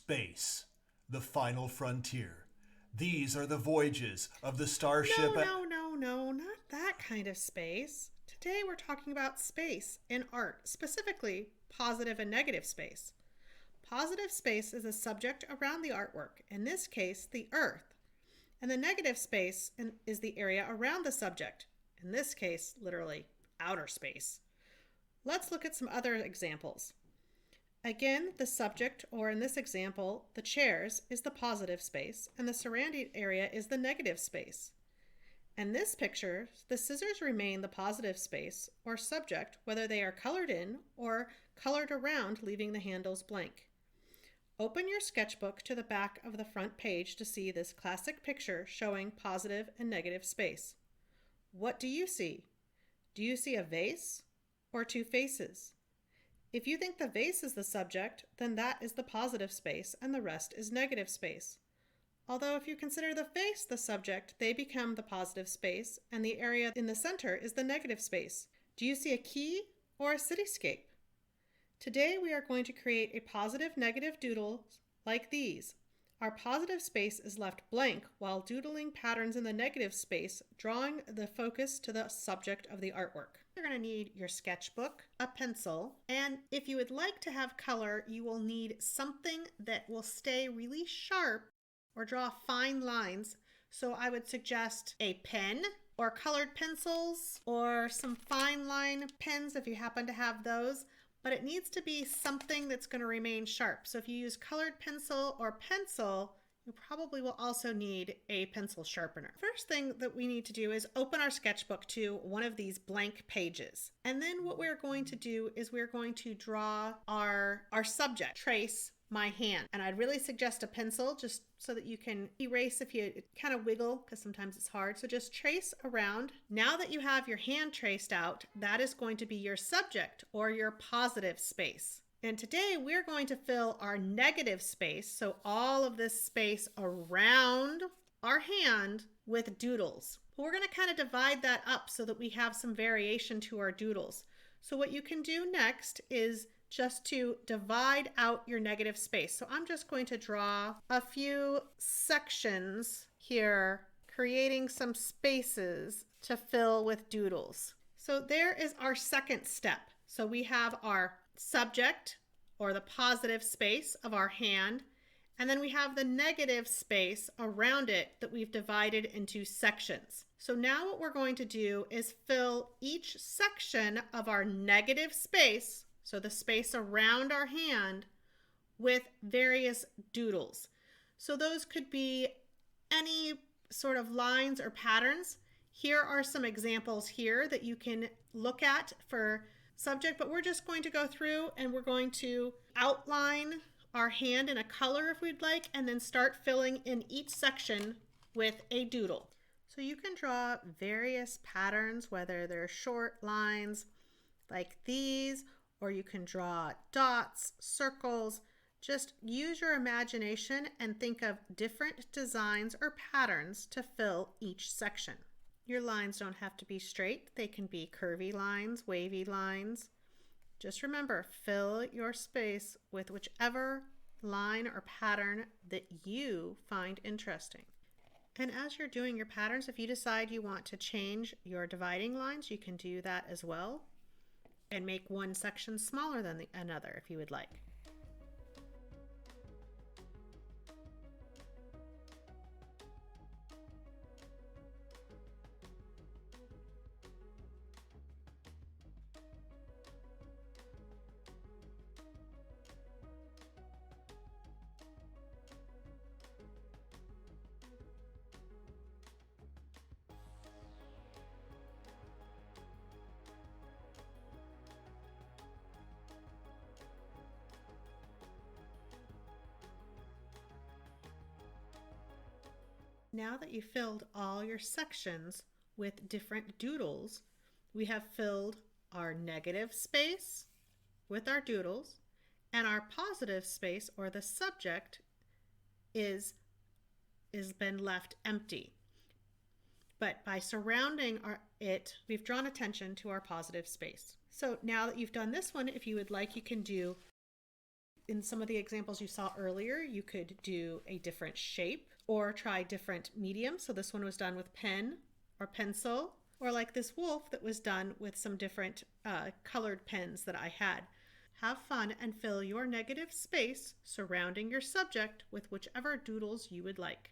Space, the final frontier. These are the voyages of the starship. No, not that kind of space. Today we're talking about space in art, specifically positive and negative space. Positive space is a subject around the artwork, in this case, the Earth. And the negative space is the area around the subject, in this case, literally outer space. Let's look at some other examples. Again, the subject, or in this example, the chairs, is the positive space, and the surrounding area is the negative space. In this picture, the scissors remain the positive space, or subject, whether they are colored in or colored around, leaving the handles blank. Open your sketchbook to the back of the front page to see this classic picture showing positive and negative space. What do you see? Do you see a vase or two faces? If you think the vase is the subject, then that is the positive space and the rest is negative space. Although if you consider the face the subject, they become the positive space and the area in the center is the negative space. Do you see a key or a cityscape? Today we are going to create a positive negative doodle like these. Our positive space is left blank while doodling patterns in the negative space, drawing the focus to the subject of the artwork. You're going to need your sketchbook, a pencil, and if you would like to have color, you will need something that will stay really sharp or draw fine lines. So I would suggest a pen or colored pencils or some fine line pens if you happen to have those. But it needs to be something that's going to remain sharp. So if you use colored pencil or pencil, you probably will also need a pencil sharpener. First thing that we need to do is open our sketchbook to one of these blank pages. And then what we're going to do is we're going to draw our subject, trace my hand. And I'd really suggest a pencil just so that you can erase if you kind of wiggle, because sometimes it's hard. So just trace around. Now that you have your hand traced out, that is going to be your subject or your positive space. And today we're going to fill our negative space, so all of this space around our hand, with doodles. But we're going to kind of divide that up so that we have some variation to our doodles. So what you can do next is just to divide out your negative space. So I'm just going to draw a few sections here, creating some spaces to fill with doodles. So there is our second step. So we have our subject, or the positive space of our hand, and then we have the negative space around it that we've divided into sections. So now what we're going to do is fill each section of our negative space, so the space around our hand, with various doodles. So those could be any sort of lines or patterns. Here are some examples here that you can look at for subject, but we're just going to go through and we're going to outline our hand in a color if we'd like, and then start filling in each section with a doodle. So you can draw various patterns, whether they're short lines like these, or you can draw dots, circles. Just use your imagination and think of different designs or patterns to fill each section. Your lines don't have to be straight. They can be curvy lines, wavy lines. Just remember, fill your space with whichever line or pattern that you find interesting. And as you're doing your patterns, if you decide you want to change your dividing lines, you can do that as well and make one section smaller than another if you would like. Now that you've filled all your sections with different doodles, we have filled our negative space with our doodles, and our positive space, or the subject, is been left empty. But by surrounding it, we've drawn attention to our positive space. So now that you've done this one, if you would like, you can do In some of the examples you saw earlier, you could do a different shape or try different mediums. So this one was done with pen or pencil, or like this wolf that was done with some different colored pens that I had. Have fun and fill your negative space surrounding your subject with whichever doodles you would like.